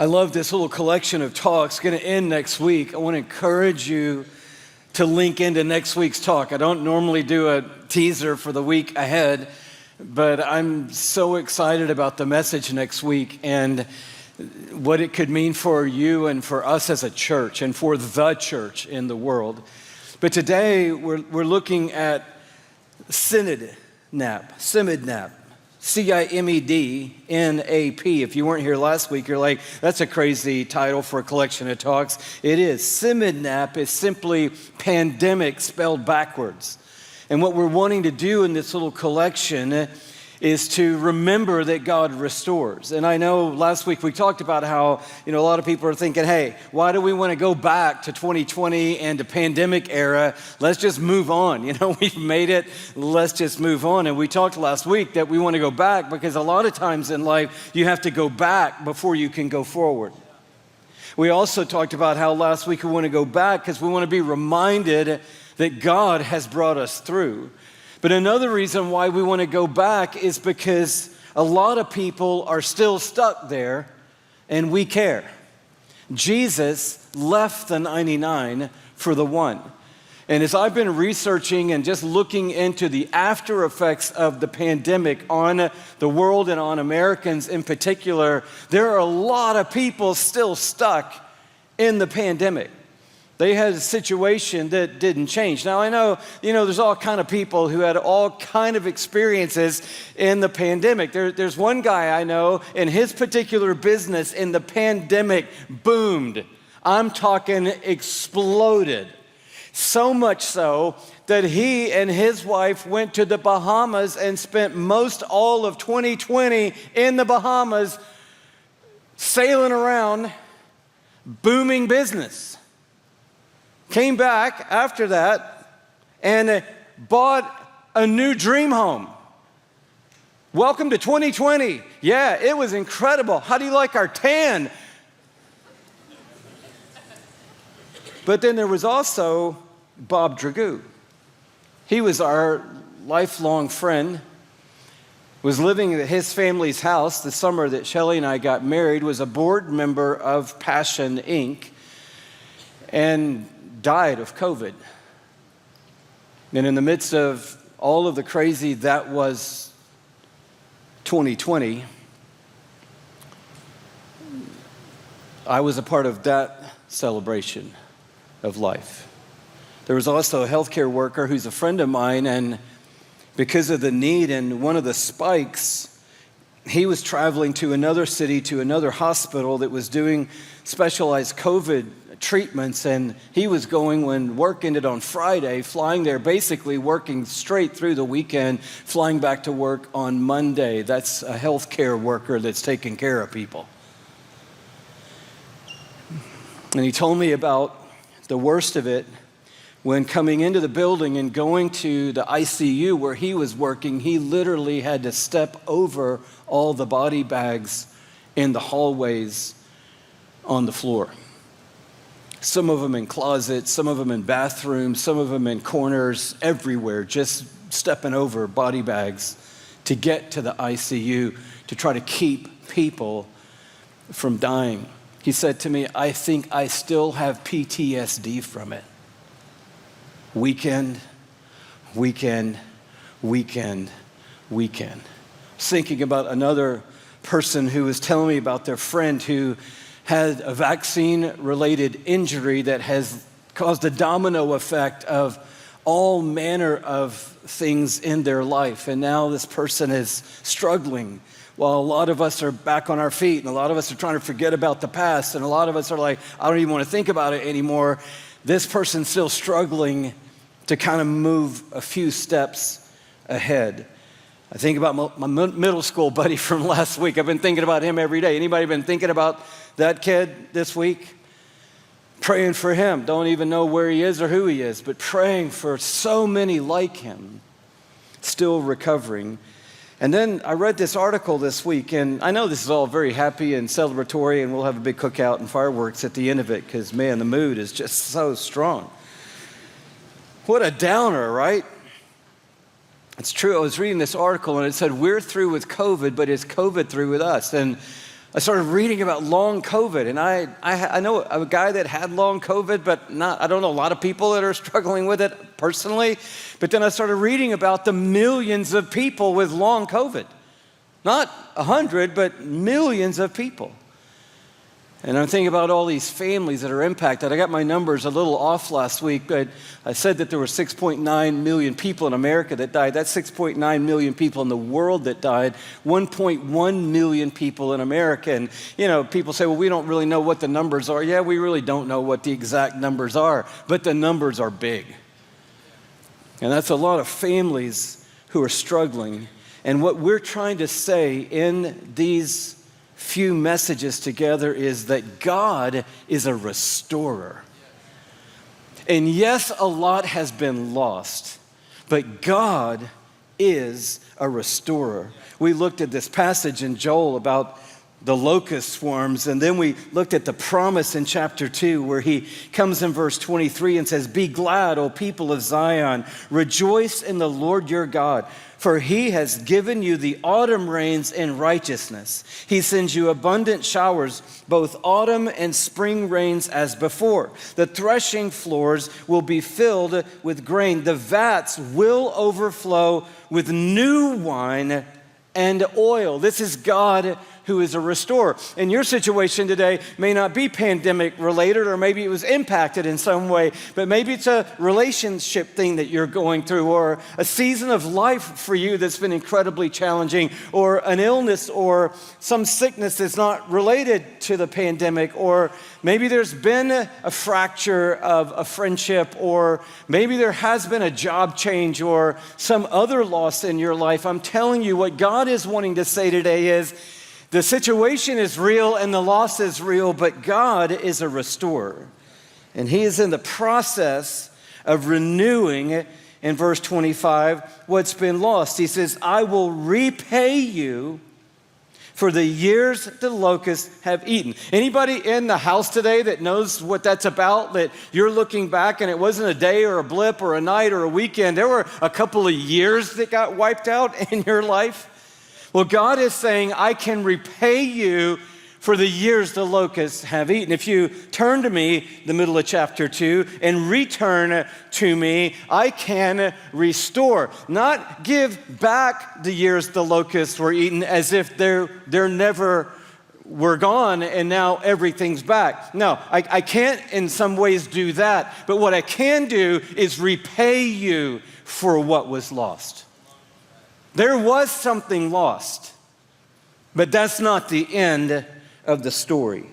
I love this little collection of talks. Going to end next week. I want to encourage you to link into next week's talk. I don't normally do a teaser for the week ahead, but I'm so excited about the message next week and what it could mean for you and for us as a church and for the church in the world. But today we're looking at CIMEDNAP, CIMEDNAP. If you weren't here last week, you're like, that's a crazy title for a collection of talks. It is. CIMEDNAP is simply pandemic spelled backwards. And what we're wanting to do in this little collection is to remember that God restores. And I know last week we talked about how, a lot of people are thinking, hey, why do we want to go back to 2020 and the pandemic era? Let's just move on. We've made it. Let's just move on. And we talked last week that we want to go back because a lot of times in life, you have to go back before you can go forward. We also talked about how last week we want to go back because we want to be reminded that God has brought us through. But another reason why we want to go back is because a lot of people are still stuck there and we care. Jesus left the 99 for the one. And as I've been researching and just looking into the after effects of the pandemic on the world and on Americans in particular, there are a lot of people still stuck in the pandemic. They had a situation that didn't change. Now, I know, there's all kind of people who had all kind of experiences in the pandemic. There's one guy I know, in his particular business, in the pandemic, boomed. I'm talking exploded. So much so that he and his wife went to the Bahamas and spent most all of 2020 in the Bahamas, sailing around, booming business. Came back after that and bought a new dream home. Welcome to 2020. Yeah, it was incredible. How do you like our tan? But then there was also Bob Dragoo. He was our lifelong friend, was living at his family's house the summer that Shelley and I got married, was a board member of Passion Inc., and died of COVID. And in the midst of all of the crazy that was 2020, I was a part of that celebration of life. There was also a healthcare worker who's a friend of mine, and because of the need and one of the spikes, he was traveling to another city, to another hospital that was doing specialized COVID treatments, and he was going when work ended on Friday, flying there, basically working straight through the weekend, flying back to work on Monday. That's a healthcare worker that's taking care of people. And he told me about the worst of it when coming into the building and going to the ICU where he was working, he literally had to step over all the body bags in the hallways on the floor. Some of them in closets, some of them in bathrooms, some of them in corners, everywhere, just stepping over body bags to get to the ICU to try to keep people from dying. He said to me, I think I still have PTSD from it. Weekend. I was thinking about another person who was telling me about their friend who had a vaccine-related injury that has caused a domino effect of all manner of things in their life. And now this person is struggling while a lot of us are back on our feet and a lot of us are trying to forget about the past and a lot of us are like, I don't even want to think about it anymore. This person's still struggling to kind of move a few steps ahead. I think about my middle school buddy from last week. I've been thinking about him every day. Anybody been thinking about that kid this week? Praying for him. Don't even know where he is or who he is, but praying for so many like him, still recovering. And then I read this article this week, and I know this is all very happy and celebratory, and we'll have a big cookout and fireworks at the end of it because, man, the mood is just so strong. What a downer, right? It's true. I was reading this article and it said, we're through with COVID, but is COVID through with us? And I started reading about long COVID, and I know a guy that had long COVID, but I don't know a lot of people that are struggling with it personally. But then I started reading about the millions of people with long COVID. Not 100, but millions of people. And I'm thinking about all these families that are impacted. I got my numbers a little off last week, but I said that there were 6.9 million people in America that died. That's 6.9 million people in the world that died. 1.1 million people in America. And, people say, well, we don't really know what the numbers are. Yeah, we really don't know what the exact numbers are, but the numbers are big. And that's a lot of families who are struggling. And what we're trying to say in these few messages together is that God is a restorer. And yes, a lot has been lost, but God is a restorer. We looked at this passage in Joel about the locust swarms, and then we looked at the promise in chapter 2 where he comes in verse 23 and says, "Be glad, O people of Zion, rejoice in the Lord your God. For he has given you the autumn rains in righteousness. He sends you abundant showers, both autumn and spring rains as before. The threshing floors will be filled with grain. The vats will overflow with new wine and oil." This is God who is a restorer. And your situation today may not be pandemic related, or maybe it was impacted in some way, but maybe it's a relationship thing that you're going through, or a season of life for you that's been incredibly challenging, or an illness or some sickness that's not related to the pandemic, or maybe there's been a fracture of a friendship, or maybe there has been a job change or some other loss in your life. I'm telling you, what God is wanting to say today is, the situation is real and the loss is real, but God is a restorer. And he is in the process of renewing, in verse 25, what's been lost. He says, "I will repay you for the years the locusts have eaten." Anybody in the house today that knows what that's about, that you're looking back and it wasn't a day or a blip or a night or a weekend, there were a couple of years that got wiped out in your life? Well, God is saying, I can repay you for the years the locusts have eaten. If you turn to me, the middle of chapter 2, and return to me, I can restore. Not give back the years the locusts were eaten as if they're never were gone and now everything's back. No, I can't in some ways do that. But what I can do is repay you for what was lost. There was something lost, but that's not the end of the story.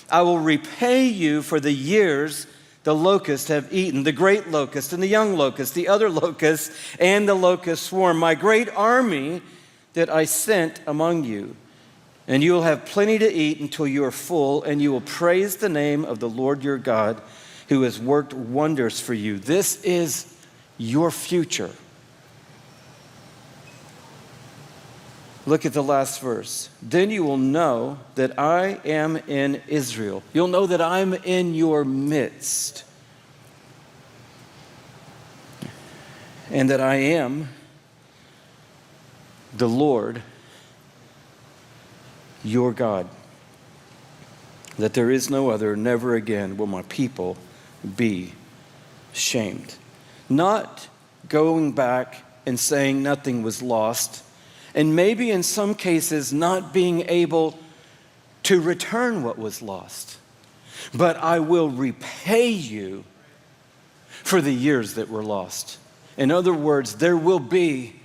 I will repay you for the years the locusts have eaten, the great locust and the young locust, the other locusts and the locust swarm, my great army that I sent among you. And you will have plenty to eat until you are full, and you will praise the name of the Lord your God, who has worked wonders for you. This is your future. Look at the last verse. Then you will know that I am in Israel. You'll know that I'm in your midst. And that I am the Lord, your God. That there is no other, never again will my people be shamed. Not going back and saying nothing was lost, and maybe in some cases not being able to return what was lost. But I will repay you for the years that were lost. In other words, there will be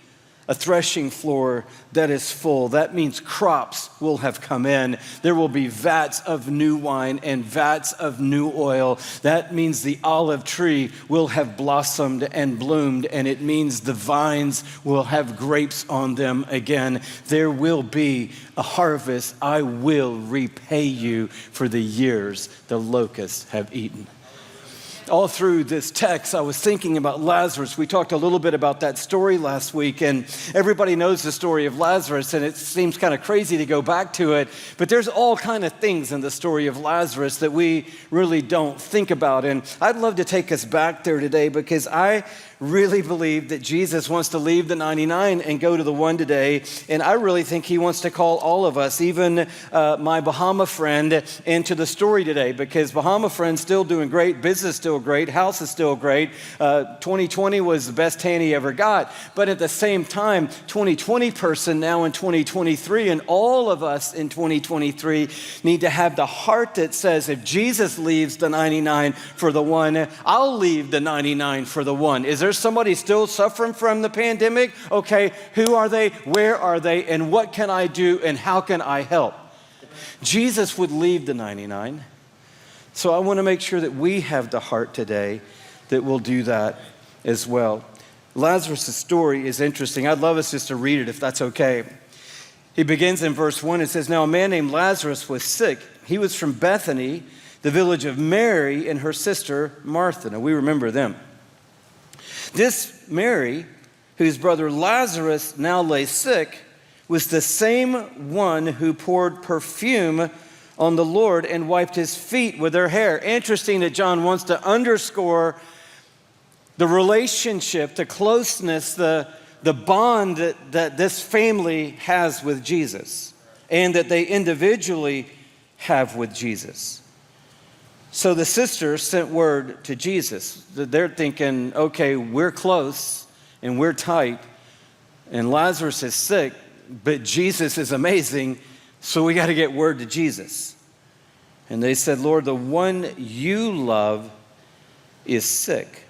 a threshing floor that is full. That means crops will have come in. There will be vats of new wine and vats of new oil. That means the olive tree will have blossomed and bloomed, and it means the vines will have grapes on them again. There will be a harvest. I will repay you for the years the locusts have eaten. All through this text, I was thinking about Lazarus. We talked a little bit about that story last week, and everybody knows the story of Lazarus, and it seems kind of crazy to go back to it, but there's all kind of things in the story of Lazarus that we really don't think about, and I'd love to take us back there today because I really believe that Jesus wants to leave the 99 and go to the one today. And I really think he wants to call all of us, even my Bahama friend, into the story today, because Bahama friend's still doing great, business still great, house is still great. 2020 was the best tan he ever got. But at the same time, 2020 person now in 2023, and all of us in 2023 need to have the heart that says, if Jesus leaves the 99 for the one, I'll leave the 99 for the one. Is there somebody still suffering from the pandemic? Okay, who are they? Where are they? And what can I do? And how can I help? Jesus would leave the 99. So I want to make sure that we have the heart today that will do that as well. Lazarus' story is interesting. I'd love us just to read it if that's okay. He begins in verse 1. It says, now a man named Lazarus was sick. He was from Bethany, the village of Mary and her sister Martha. Now we remember them. This Mary, whose brother Lazarus now lay sick, was the same one who poured perfume on the Lord and wiped his feet with her hair. Interesting that John wants to underscore the relationship, the closeness, the bond that this family has with Jesus and that they individually have with Jesus. So the sisters sent word to Jesus. They're thinking, okay, we're close and we're tight and Lazarus is sick, but Jesus is amazing, so we got to get word to Jesus. And they said, Lord, the one you love is sick.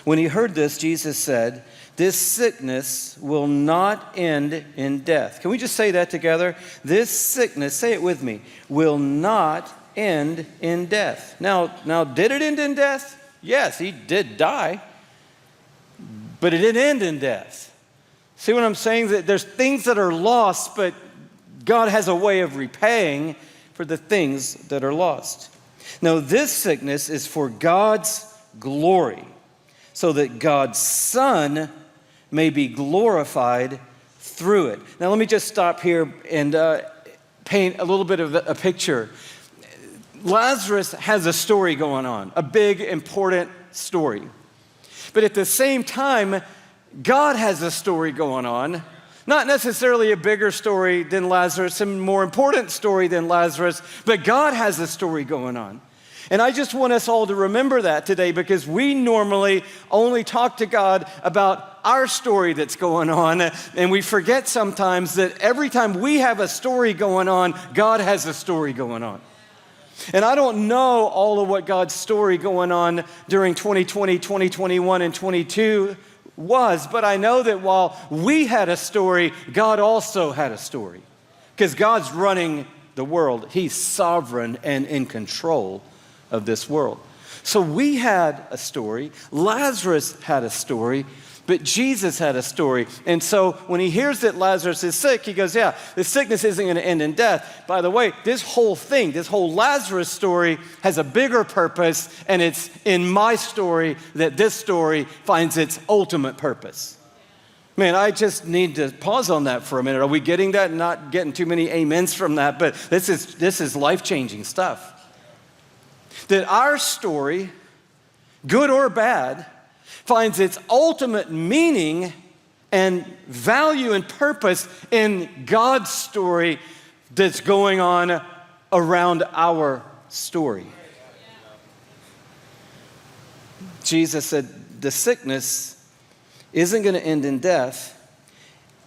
When he heard this, Jesus said, this sickness will not end in death. Can we just say that together? This sickness, say it with me, will not end in death. Now, did it end in death? Yes, he did die, but it didn't end in death. See what I'm saying? That there's things that are lost, but God has a way of repaying for the things that are lost. Now, this sickness is for God's glory, so that God's Son may be glorified through it. Now, let me just stop here and paint a little bit of a picture. Lazarus has a story going on, a big, important story. But at the same time, God has a story going on, not necessarily a bigger story than Lazarus, a more important story than Lazarus, but God has a story going on. And I just want us all to remember that today, because we normally only talk to God about our story that's going on, and we forget sometimes that every time we have a story going on, God has a story going on. And I don't know all of what God's story going on during 2020, 2021, and 22 was, but I know that while we had a story, God also had a story. Because God's running the world. He's sovereign and in control of this world. So we had a story, Lazarus had a story, but Jesus had a story. And so when he hears that Lazarus is sick, he goes, yeah, the sickness isn't going to end in death. By the way, this whole thing, this whole Lazarus story has a bigger purpose, and it's in my story that this story finds its ultimate purpose. Man, I just need to pause on that for a minute. Are we getting that? Not getting too many amens from that, but this is life-changing stuff. That our story, good or bad, finds its ultimate meaning and value and purpose in God's story that's going on around our story. Jesus said the sickness isn't going to end in death.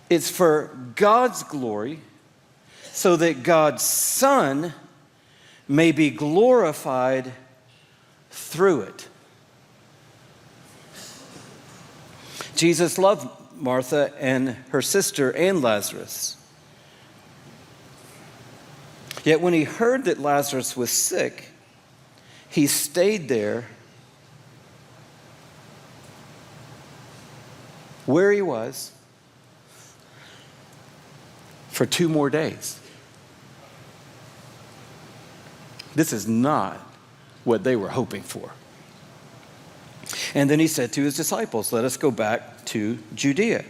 It's for God's glory, so that God's Son may be glorified through it. Jesus loved Martha and her sister and Lazarus. Yet when he heard that Lazarus was sick, he stayed there where he was for 2 more days. This is not what they were hoping for. And then he said to his disciples, let us go back to Judea.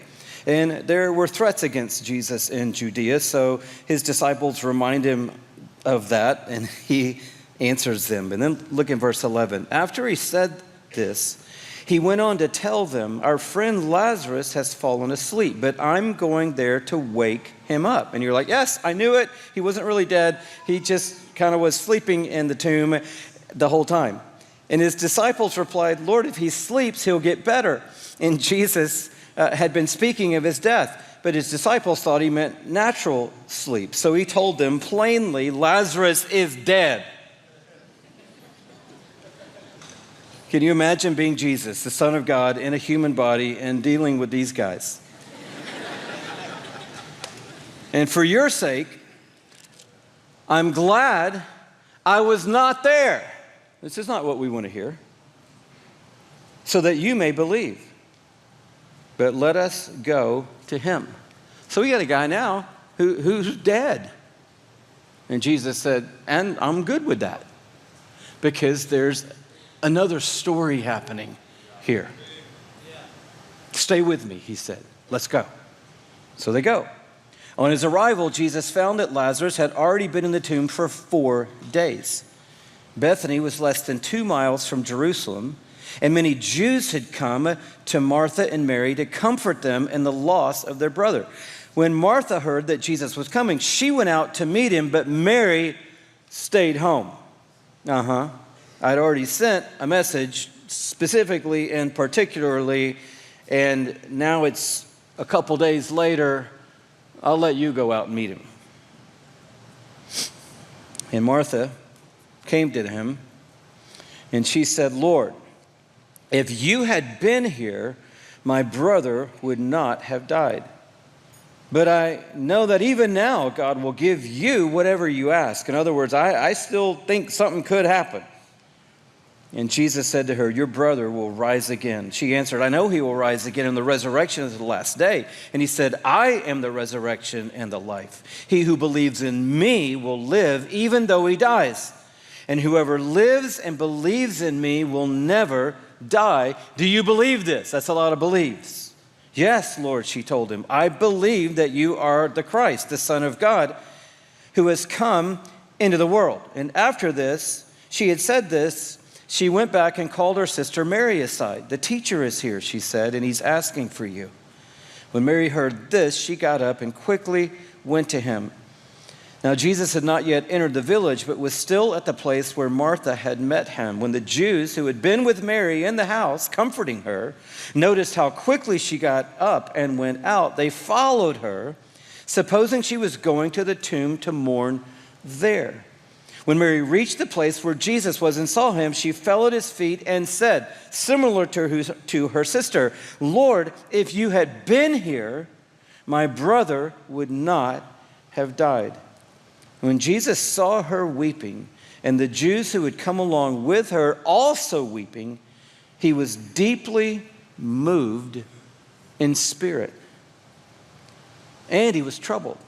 And there were threats against Jesus in Judea, so his disciples remind him of that, and he answers them. And then look in verse 11. After he said this, He went on to tell them, our friend Lazarus has fallen asleep, but I'm going there to wake him up. And you're like, yes, I knew it. He wasn't really dead. He just kind of was sleeping in the tomb the whole time. And his disciples replied, Lord, if he sleeps, he'll get better. And Jesus had been speaking of his death, but his disciples thought he meant natural sleep. So he told them plainly, Lazarus is dead. Can you imagine being Jesus, the Son of God, in a human body and dealing with these guys? And for your sake, I'm glad I was not there. This is not what we want to hear. So that you may believe. But let us go to him. So we got a guy now who's dead. And Jesus said, and I'm good with that. Because there's another story happening here. Stay with me, he said. Let's go. So they go. On his arrival, Jesus found that Lazarus had already been in the tomb for 4 days. Bethany was less than 2 miles from Jerusalem, and many Jews had come to Martha and Mary to comfort them in the loss of their brother. When Martha heard that Jesus was coming, she went out to meet him, but Mary stayed home. I'd already sent a message specifically and particularly, and now it's a couple days later. I'll let you go out and meet him. And Martha came to him, and she said, Lord, if you had been here, my brother would not have died. But I know that even now God will give you whatever you ask. In other words, I still think something could happen. And Jesus said to her, your brother will rise again. She answered, I know he will rise again in the resurrection of the last day. And he said, I am the resurrection and the life. He who believes in me will live even though he dies. And whoever lives and believes in me will never die. Do you believe this? That's a lot of believes. Yes, Lord, she told him. I believe that you are the Christ, the Son of God, who has come into the world. And after this, she had said this, she went back and called her sister Mary aside. The teacher is here, she said, and he's asking for you. When Mary heard this, she got up and quickly went to him. Now, Jesus had not yet entered the village, but was still at the place where Martha had met him. When the Jews who had been with Mary in the house, comforting her, noticed how quickly she got up and went out, they followed her, supposing she was going to the tomb to mourn there. When Mary reached the place where Jesus was and saw him, she fell at his feet and said, similar to her sister, Lord, if you had been here, my brother would not have died. When Jesus saw her weeping, and the Jews who had come along with her also weeping, he was deeply moved in spirit. And he was troubled.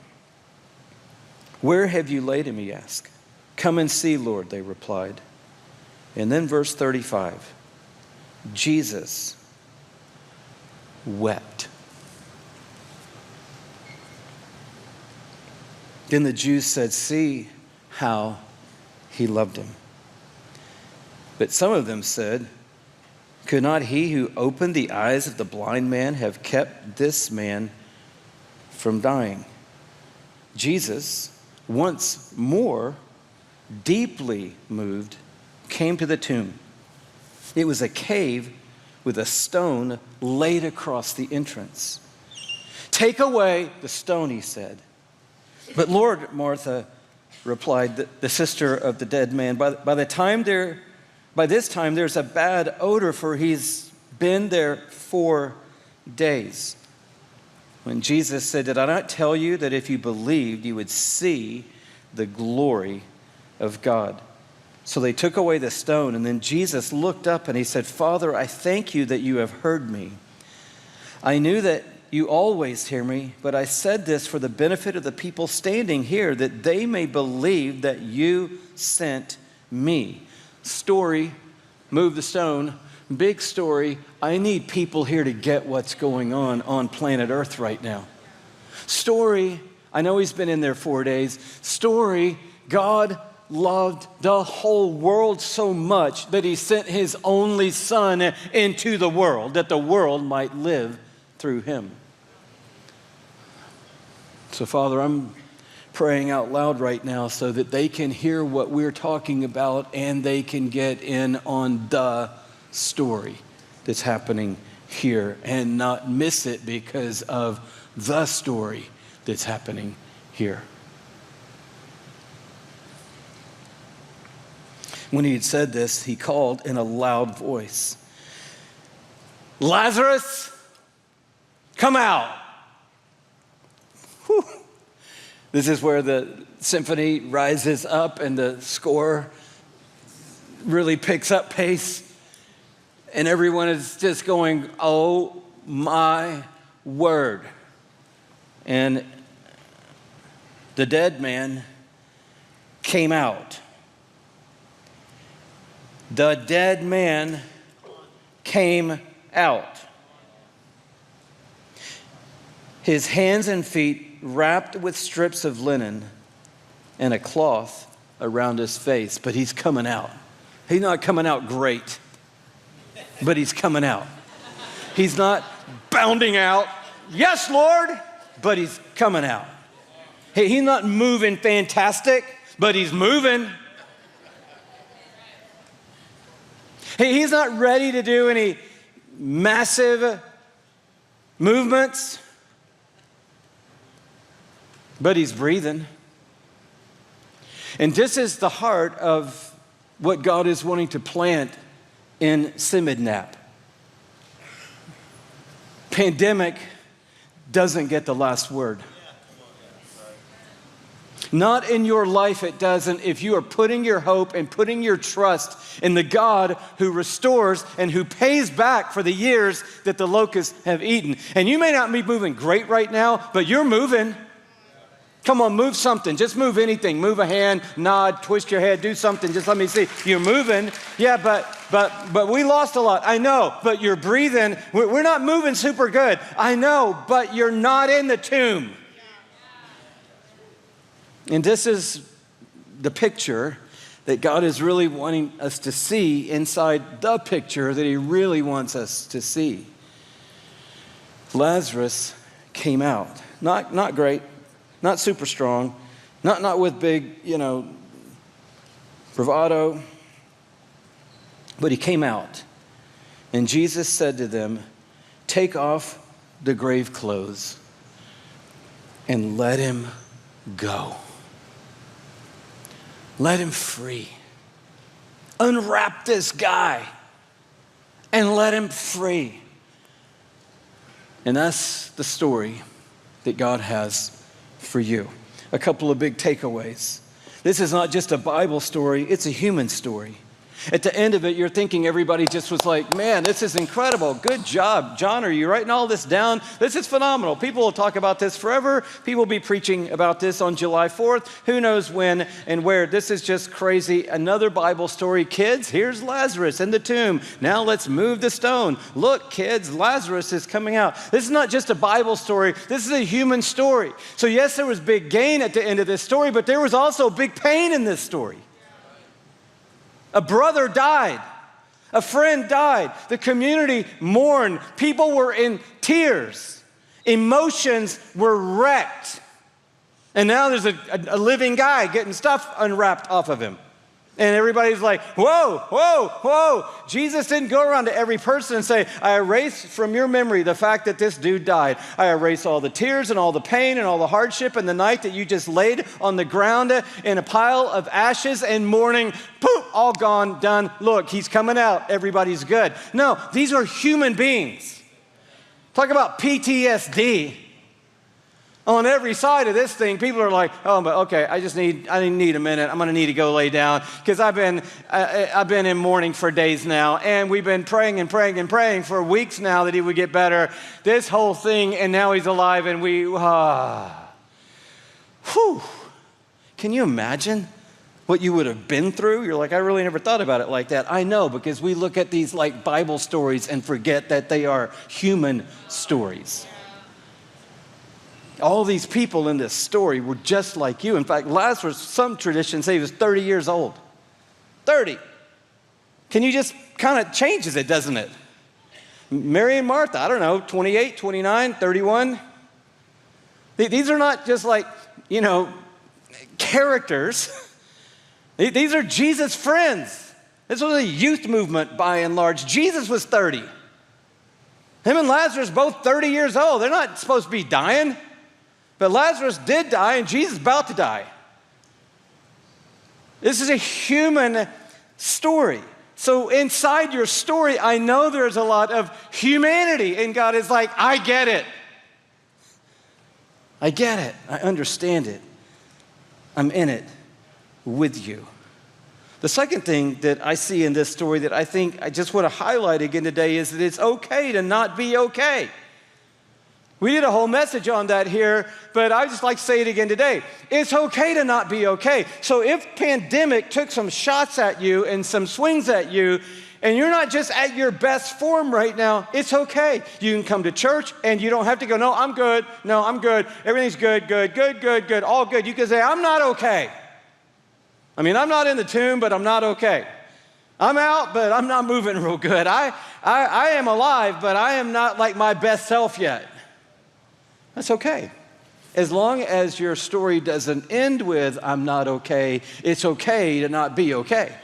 Where have you laid him, he asked. Come and see, Lord, they replied. And then verse 35, Jesus wept. Then the Jews said, see how he loved him. But some of them said, could not he who opened the eyes of the blind man have kept this man from dying? Jesus, once more, deeply moved, came to the tomb. It was a cave with a stone laid across the entrance. Take away the stone, he said. But Lord, Martha replied, the sister of the dead man, by this time there's a bad odor, for he's been there 4 days. When Jesus said, did I not tell you that if you believed, you would see the glory of God? So they took away the stone, and then Jesus looked up and he said, Father, I thank you that you have heard me. I knew that you always hear me, but I said this for the benefit of the people standing here, that they may believe that you sent me. Story, move the stone, big story. I need people here to get what's going on planet Earth right now. Story, I know he's been in there 4 days. Story, God loved the whole world so much that he sent his only Son into the world, that the world might live through him. So, Father, I'm praying out loud right now so that they can hear what we're talking about and they can get in on the story that's happening here and not miss it because of the story that's happening here. When he had said this, he called in a loud voice, "Lazarus, come out." Whew. This is where the symphony rises up and the score really picks up pace. And everyone is just going, "Oh my word." And the dead man came out. The dead man came out. His hands and feet wrapped with strips of linen and a cloth around his face. But he's coming out. He's not coming out great, but he's coming out. He's not bounding out, "Yes, Lord," but he's coming out. He's not moving fantastic, but he's moving. He's not ready to do any massive movements, but he's breathing. And this is the heart of what God is wanting to plant in CIMEDNAP. Pandemic doesn't get the last word. Not in your life, it doesn't, if you are putting your hope and putting your trust in the God who restores and who pays back for the years that the locusts have eaten. And you may not be moving great right now, but you're moving. Come on, move something. Just move anything. Move a hand, nod, twist your head, do something. Just let me see. You're moving. Yeah, but we lost a lot. I know, but you're breathing. We're not moving super good. I know, but you're not in the tomb. And this is the picture that God is really wanting us to see inside the picture that he really wants us to see. Lazarus came out. Not great, not super strong, not with big, bravado, but he came out. And Jesus said to them, "Take off the grave clothes and let him go." Let him free. Unwrap this guy and let him free. And that's the story that God has for you. A couple of big takeaways. This is not just a Bible story, it's a human story. At the end of it, you're thinking everybody just was like, "Man, this is incredible. Good job. John, are you writing all this down? This is phenomenal. People will talk about this forever. People will be preaching about this on July 4th. Who knows when and where. This is just crazy. Another Bible story. Kids, here's Lazarus in the tomb. Now let's move the stone. Look, kids, Lazarus is coming out." This is not just a Bible story. This is a human story. So yes, there was big gain at the end of this story, but there was also big pain in this story. A brother died. A friend died. The community mourned. People were in tears. Emotions were wrecked. And now there's a living guy getting stuff unwrapped off of him. And everybody's like, "Whoa, whoa, whoa." Jesus didn't go around to every person and say, "I erase from your memory the fact that this dude died. I erase all the tears and all the pain and all the hardship and the night that you just laid on the ground in a pile of ashes and mourning. Poof, all gone, done. Look, he's coming out. Everybody's good." No, these are human beings. Talk about PTSD. On every side of this thing, people are like, "Oh, but okay, I need a minute. I'm going to need to go lay down because I've been in mourning for days now, and we've been praying and praying and praying for weeks now that he would get better. This whole thing, and now he's alive, and whew. Can you imagine what you would have been through? You're like, "I really never thought about it like that." I know, because we look at these like Bible stories and forget that they are human stories. All these people in this story were just like you. In fact, Lazarus, some traditions say he was 30 years old. 30. Can you just kind of changes it, doesn't it? Mary and Martha, I don't know, 28, 29, 31. These are not just like, characters. These are Jesus' friends. This was a youth movement by and large. Jesus was 30. Him and Lazarus both 30 years old. They're not supposed to be dying. But Lazarus did die, and Jesus is about to die. This is a human story. So inside your story, I know there's a lot of humanity, and God is like, I get it. I get it. I understand it. I'm in it with you. The second thing that I see in this story that I think I just want to highlight again today is that it's okay to not be okay. We did a whole message on that here, but I just like to say it again today. It's okay to not be okay. So if pandemic took some shots at you and some swings at you, and you're not just at your best form right now, it's okay. You can come to church and you don't have to go, no, I'm good. No, I'm good. Everything's good, all good. You can say, I'm not okay. I'm not in the tomb, but I'm not okay. I'm out, but I'm not moving real good. I am alive, but I am not like my best self yet. That's okay. As long as your story doesn't end with, I'm not okay, it's okay to not be okay.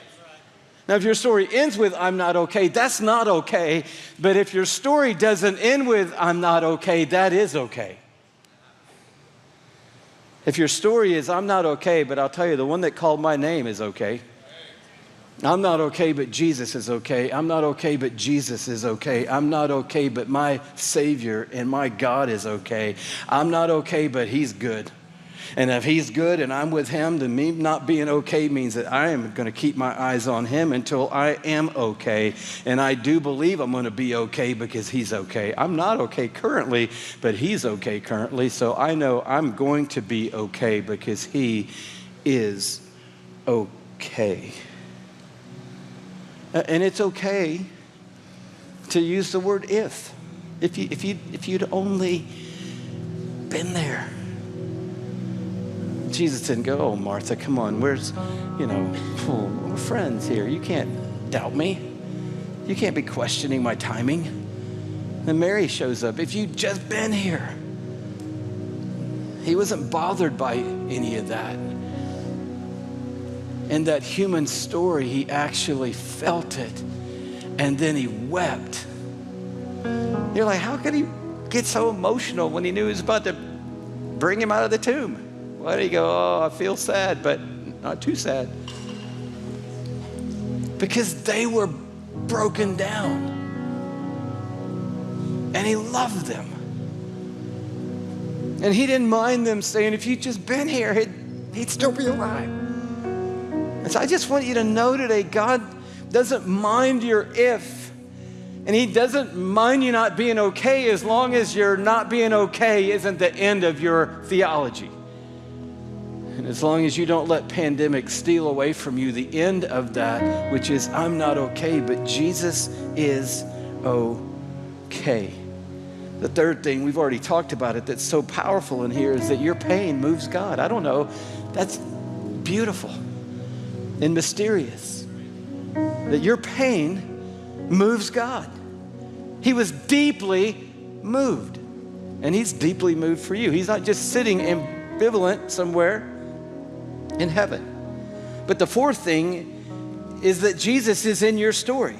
Now, if your story ends with, I'm not okay, that's not okay. But if your story doesn't end with, I'm not okay, that is okay. If your story is, I'm not okay, but I'll tell you, the one that called my name is okay. I'm not okay, but Jesus is okay. I'm not okay, but Jesus is okay. I'm not okay, but my Savior and my God is okay. I'm not okay, but He's good. And if He's good and I'm with Him, then me not being okay means that I am going to keep my eyes on Him until I am okay. And I do believe I'm going to be okay because He's okay. I'm not okay currently, but He's okay currently. So I know I'm going to be okay because He is okay. And it's okay to use the word if you'd only been there. Jesus didn't go, oh, Martha, come on, we're friends here. You can't doubt me. You can't be questioning my timing. Then Mary shows up. If you'd just been here. He wasn't bothered by any of that. In that human story, he actually felt it, and then he wept. You're like, how could he get so emotional when he knew he was about to bring him out of the tomb? Why did he go, oh, I feel sad, but not too sad? Because they were broken down, and he loved them. And he didn't mind them saying, if you'd just been here, he'd still be alive. And so I just want you to know today, God doesn't mind your if, and He doesn't mind you not being okay as long as your not being okay isn't the end of your theology. And as long as you don't let pandemic steal away from you the end of that, which is I'm not okay, but Jesus is okay. The third thing, we've already talked about it, that's so powerful in here is that your pain moves God. I don't know, that's beautiful and mysterious, that your pain moves God. He was deeply moved, and He's deeply moved for you. He's not just sitting ambivalent somewhere in heaven. But the fourth thing is that Jesus is in your story.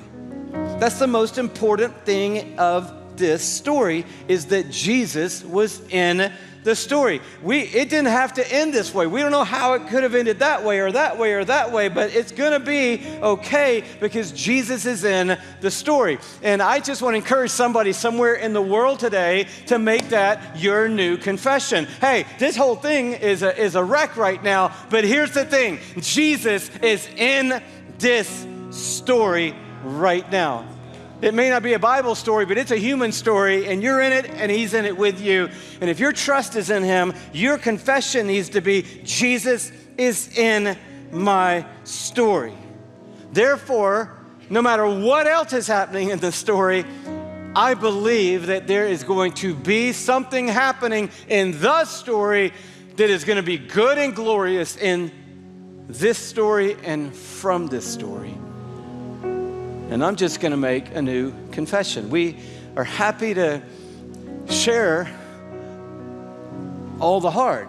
That's the most important thing of this story, is that Jesus was in the story. It didn't have to end this way. We don't know how it could have ended that way or that way or that way, but it's going to be okay because Jesus is in the story. And I just want to encourage somebody somewhere in the world today to make that your new confession. Hey, this whole thing is a wreck right now, but here's the thing. Jesus is in this story right now. It may not be a Bible story, but it's a human story, and you're in it, and He's in it with you. And if your trust is in Him, your confession needs to be, Jesus is in my story. Therefore, no matter what else is happening in the story, I believe that there is going to be something happening in the story that is going to be good and glorious in this story and from this story. And I'm just going to make a new confession. We are happy to share all the hard,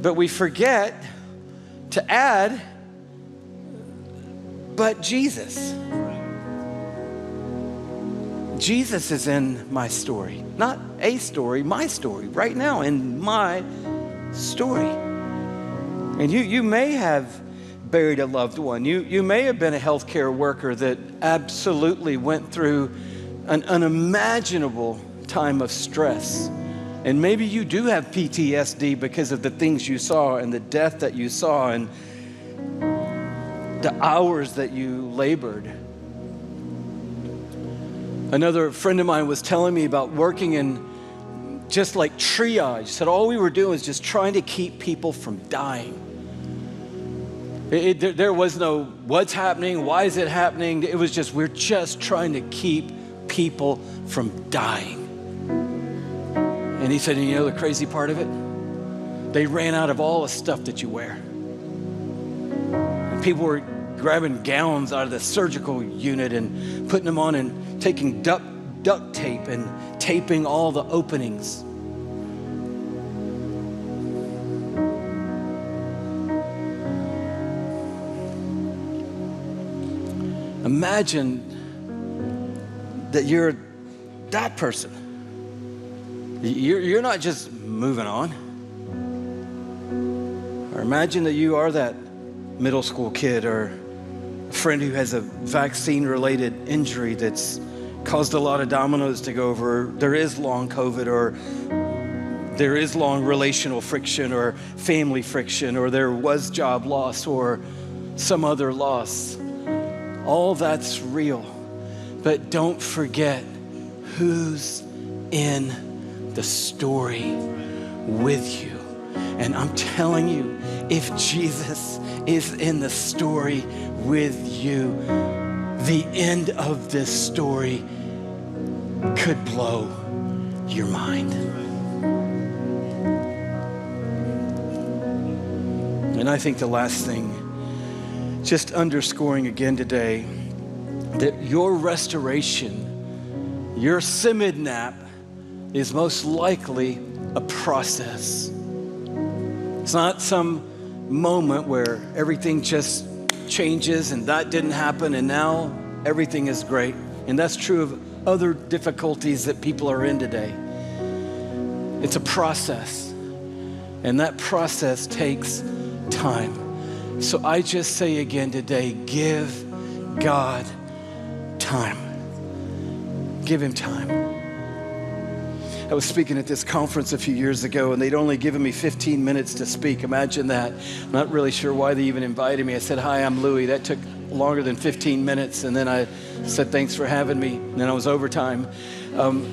but we forget to add, but Jesus. Jesus is in my story, not a story, my story, right now in my story. And you may have buried a loved one. You may have been a healthcare worker that absolutely went through an unimaginable time of stress. And maybe you do have PTSD because of the things you saw and the death that you saw and the hours that you labored. Another friend of mine was telling me about working in just like triage. Said all we were doing was just trying to keep people from dying. There was no what's happening, why is it happening? It was just, we're just trying to keep people from dying. And he said, and you know the crazy part of it? They ran out of all the stuff that you wear. And people were grabbing gowns out of the surgical unit and putting them on and taking duct tape and taping all the openings. Imagine that you're that person. You're not just moving on. Or imagine that you are that middle school kid or a friend who has a vaccine-related injury that's caused a lot of dominoes to go over. There is long COVID, or there is long relational friction or family friction, or there was job loss or some other loss. All that's real. But don't forget who's in the story with you. And I'm telling you, if Jesus is in the story with you, the end of this story could blow your mind. And I think the last thing, just underscoring again today, that your restoration, your CIMEDNAP, is most likely a process. It's not some moment where everything just changes and that didn't happen and now everything is great. And that's true of other difficulties that people are in today. It's a process, and that process takes time. So I just say again today, give God time. Give him time. I was speaking at this conference a few years ago, and they'd only given me 15 minutes to speak. Imagine that. I'm not really sure why they even invited me. I said, hi, I'm Louie. That took longer than 15 minutes. And then I said, thanks for having me. And then I was overtime. And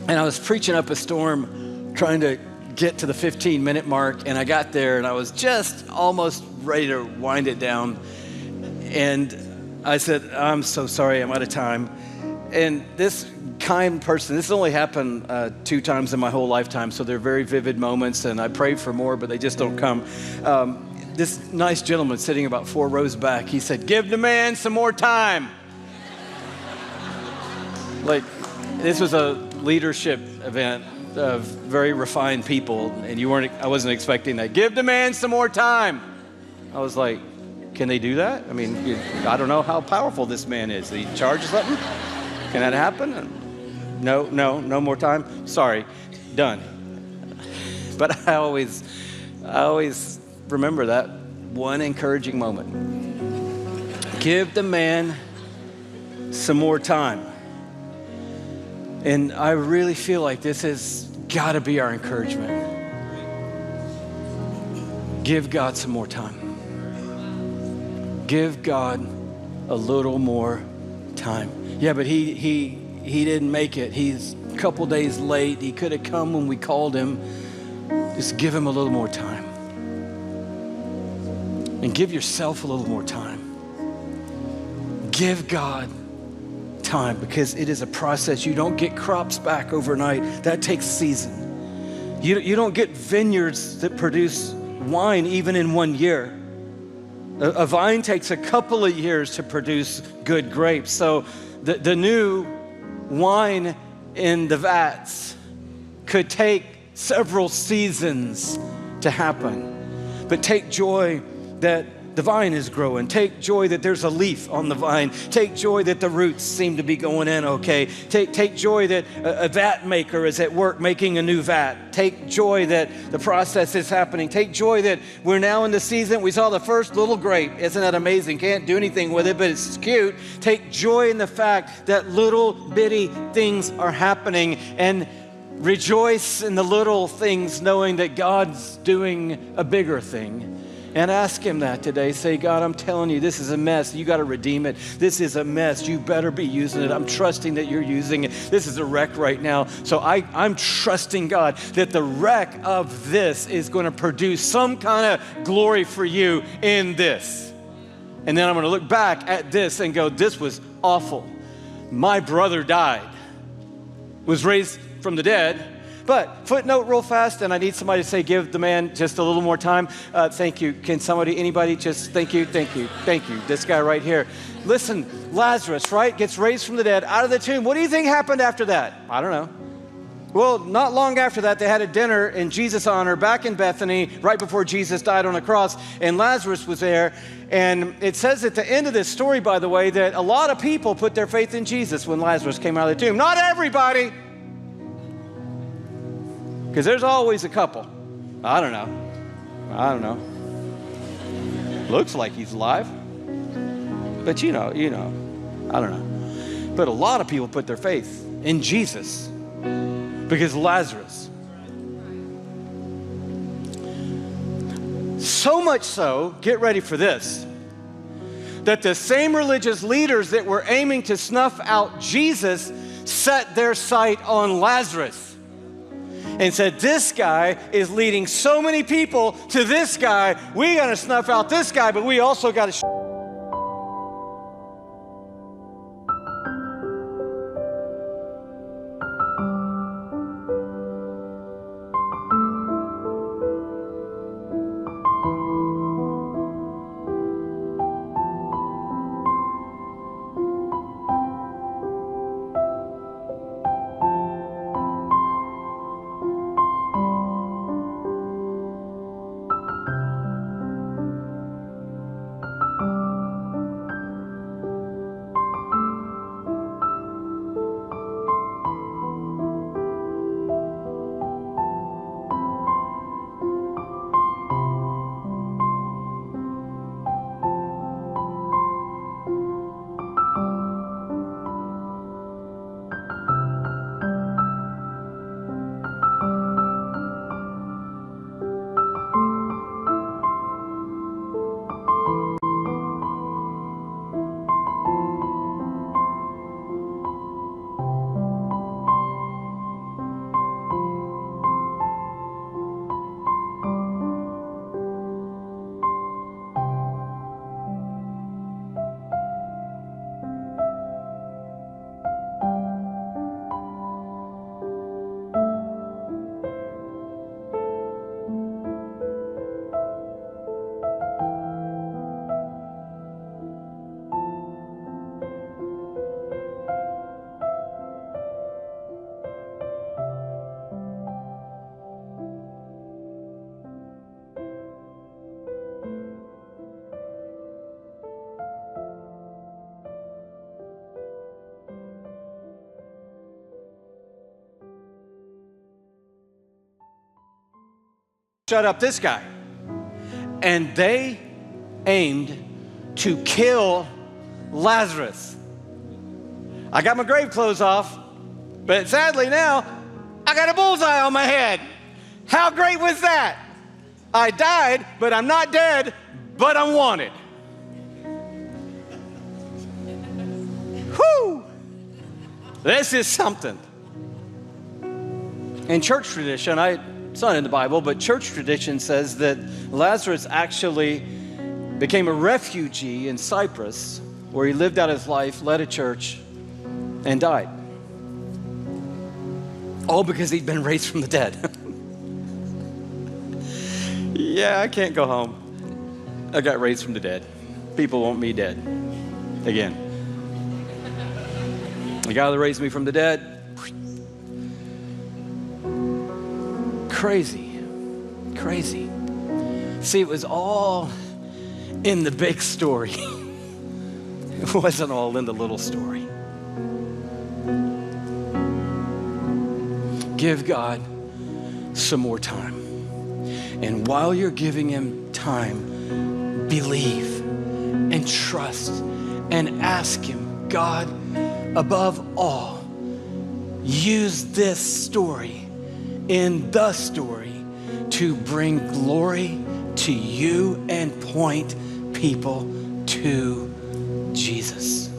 I was preaching up a storm, trying to get to the 15-minute mark. And I got there, and I was just almost ready to wind it down. And I said, I'm so sorry, I'm out of time. And this kind person, this only happened 2 times in my whole lifetime, so they're very vivid moments, and I prayed for more, but they just don't come. This nice gentleman sitting about 4 rows back, he said, give the man some more time. Like, this was a leadership event of very refined people, and I wasn't expecting that. Give the man some more time. I was like, can they do that? I mean, I don't know how powerful this man is. Did he charge something? Can that happen? No more time? Sorry, done. But I always remember that one encouraging moment. Give the man some more time. And I really feel like this has got to be our encouragement. Give God some more time. Give God a little more time. Yeah, but he didn't make it. He's a couple days late. He could have come when we called him. Just give him a little more time. And give yourself a little more time. Give God time because it is a process. You don't get crops back overnight. That takes season. You don't get vineyards that produce wine even in 1 year. A vine takes a couple of years to produce good grapes. So the new wine in the vats could take several seasons to happen. But take joy that the vine is growing. Take joy that there's a leaf on the vine. Take joy that the roots seem to be going in okay. Take joy that a vat maker is at work making a new vat. Take joy that the process is happening. Take joy that we're now in the season. We saw the first little grape. Isn't that amazing? Can't do anything with it, but it's cute. Take joy in the fact that little bitty things are happening, and rejoice in the little things knowing that God's doing a bigger thing. And ask him that today. Say, God, I'm telling you, this is a mess. You got to redeem it. This is a mess. You better be using it. I'm trusting that you're using it. This is a wreck right now. So I'm trusting, God, that the wreck of this is going to produce some kind of glory for you in this. And then I'm going to look back at this and go, this was awful. My brother died, was raised from the dead. But footnote real fast, and I need somebody to say, give the man just a little more time. Thank you. Can somebody, anybody just, thank you. This guy right here. Listen, Lazarus, right, gets raised from the dead out of the tomb. What do you think happened after that? I don't know. Well, not long after that, they had a dinner in Jesus' honor back in Bethany, right before Jesus died on the cross, and Lazarus was there. And it says at the end of this story, by the way, that a lot of people put their faith in Jesus when Lazarus came out of the tomb. Not everybody. Because there's always a couple. I don't know. Looks like he's alive. But you know, I don't know. But a lot of people put their faith in Jesus because Lazarus. So much so, get ready for this, that the same religious leaders that were aiming to snuff out Jesus set their sight on Lazarus. And said, this guy is leading so many people to this guy. We got to snuff out this guy, but we also got to shut up this guy. And they aimed to kill Lazarus. I got my grave clothes off, but sadly now I got a bullseye on my head. How great was that? I died, but I'm not dead, but I'm wanted. Whew! This is something. In church tradition, it's not in the Bible, but church tradition says that Lazarus actually became a refugee in Cyprus, where he lived out his life, led a church, and died. All because he'd been raised from the dead. Yeah, I can't go home. I got raised from the dead. People want me dead again. The guy that raised me from the dead, crazy, crazy. See, it was all in the big story. It wasn't all in the little story. Give God some more time. And while you're giving him time, believe and trust and ask him, God, above all, use this story in the story to bring glory to you and point people to Jesus.